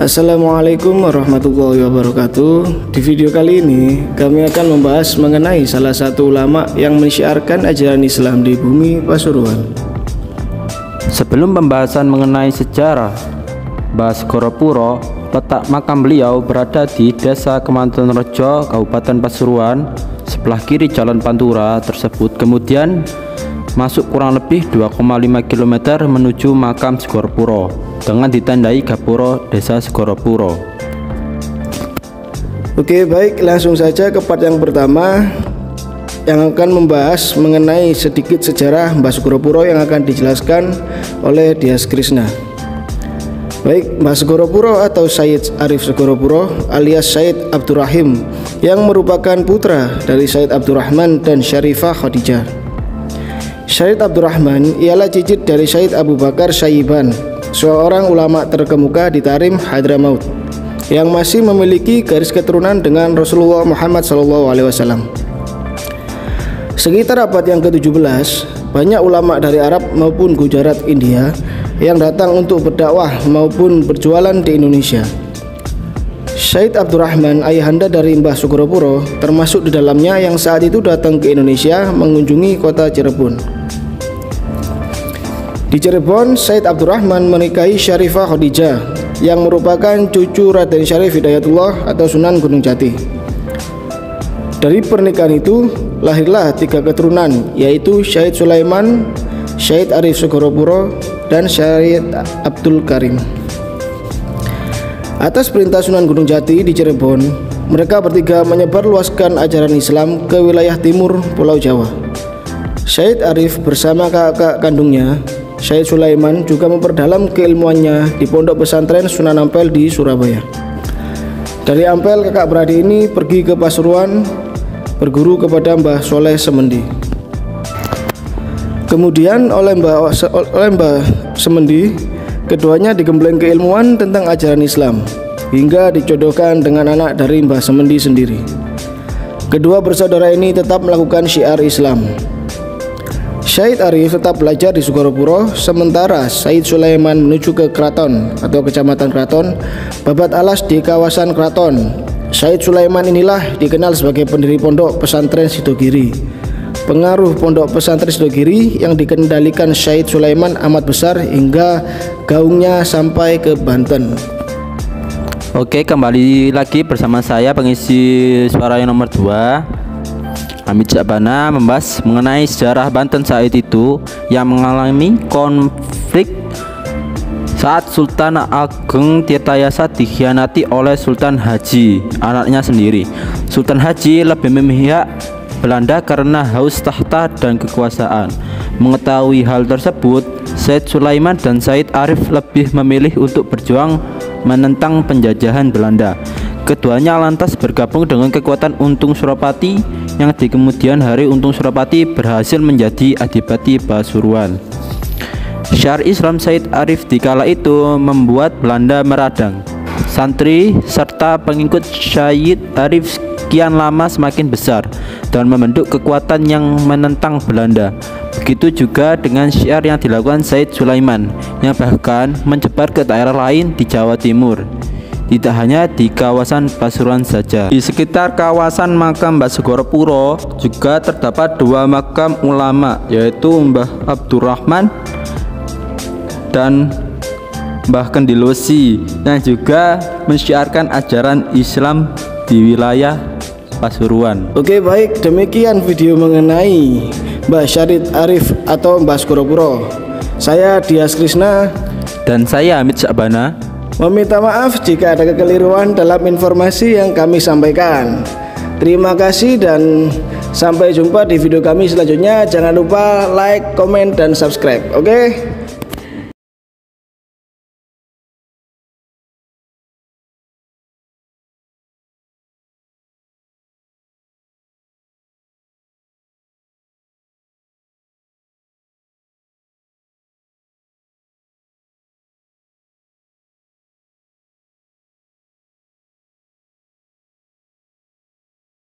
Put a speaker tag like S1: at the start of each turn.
S1: Assalamualaikum warahmatullahi wabarakatuh. Di video kali ini kami akan membahas mengenai salah satu ulama yang mensyiarkan ajaran Islam di bumi Pasuruan.
S2: Sebelum pembahasan mengenai sejarah Mbah Segara Pura, letak makam beliau berada di Desa Kemanten Rejo, Kabupaten Pasuruan, sebelah kiri Jalan Pantura tersebut. Kemudian masuk kurang lebih 2,5 km menuju makam Segara Pura dengan ditandai Gapura Desa Segara Pura.
S1: Oke, baik, langsung saja ke part yang pertama yang akan membahas mengenai sedikit sejarah Mbah Segara Pura yang akan dijelaskan oleh Dias Krishna. Baik, Mbah Segara Pura atau Sayyid Arif Segara Pura alias Sayyid Abdurrahim yang merupakan putra dari Sayyid Abdurrahman dan Syarifah Khadijah. Sayyid Abdurrahman ialah cicit dari Sayyid Abu Bakar Sayyiban, seorang ulama terkemuka di Tarim, Hadramaut, yang masih memiliki garis keturunan dengan Rasulullah Muhammad SAW. Sekitar abad yang ke-17, banyak ulama dari Arab maupun Gujarat, India yang datang untuk berdakwah maupun berjualan di Indonesia. Sayyid Abdurrahman, ayahanda dari Mbah Segara Pura, termasuk di dalamnya yang saat itu datang ke Indonesia mengunjungi kota Cirebon. Di Cirebon, Sayyid Abdurrahman menikahi Syarifah Khadijah yang merupakan cucu Raden Syarif Hidayatullah atau Sunan Gunung Jati. Dari pernikahan itu lahirlah 3 keturunan, yaitu Syed Sulaiman, Syed Arif Segara Pura, dan Syed Abdul Karim. Atas perintah Sunan Gunung Jati di Cirebon, mereka bertiga menyebarluaskan ajaran Islam ke wilayah timur Pulau Jawa. Syed Arif bersama kakak kandungnya Syed Sulaiman juga memperdalam keilmuannya di pondok pesantren Sunan Ampel di Surabaya. Dari Ampel, kakak beradik ini pergi ke Pasuruan berguru kepada Mbah Soleh Semendi. Kemudian oleh Mbah Semendi, keduanya digembleng keilmuan tentang ajaran Islam hingga dijodohkan dengan anak dari Mbah Semendi sendiri. Kedua bersaudara ini tetap melakukan syiar Islam. Syed Arif tetap belajar di Segara Pura, sementara Syed Sulaiman menuju ke Kraton atau Kecamatan Kraton, Babat Alas di kawasan Kraton. Syed Sulaiman inilah dikenal sebagai pendiri pondok pesantren Sidogiri. Pengaruh pondok pesantren Sidogiri yang dikendalikan Syed Sulaiman amat besar hingga gaungnya sampai ke Banten.
S2: Oke, kembali lagi bersama saya pengisi suara yang nomor 2, Hamid Syabana, membahas mengenai sejarah Banten saat itu yang mengalami konflik saat Sultan Ageng Tirtayasa dikhianati oleh Sultan Haji, anaknya sendiri. Sultan Haji lebih memihak Belanda karena haus tahta dan kekuasaan. Mengetahui hal tersebut, Syed Sulaiman dan Syed Arif lebih memilih untuk berjuang menentang penjajahan Belanda. Keduanya lantas bergabung dengan kekuatan Untung Suropati yang di kemudian hari Untung Suropati berhasil menjadi adipati Pasuruan. Syiar Islam Syed Arif di kala itu membuat Belanda meradang. Santri serta pengikut Syed Arif kian lama semakin besar dan membentuk kekuatan yang menentang Belanda. Begitu juga dengan syiar yang dilakukan Syed Sulaiman yang bahkan menyebar ke daerah lain di Jawa Timur. Tidak hanya di kawasan Pasuruan saja. Di sekitar kawasan makam Mbah Segara Pura juga terdapat 2 makam ulama, yaitu Mbah Abdurrahman dan Mbah Kendilosi, yang juga mensyiarkan ajaran Islam di wilayah Pasuruan.
S1: Oke, baik, demikian video mengenai Mbah Syed Arif atau Mbah Segara Pura. Saya Dias Krishna
S2: dan saya Hamid Syabana
S1: meminta maaf jika ada kekeliruan dalam informasi yang kami sampaikan. Terima kasih dan sampai jumpa di video kami selanjutnya. Jangan lupa like, komen, dan subscribe. Oke?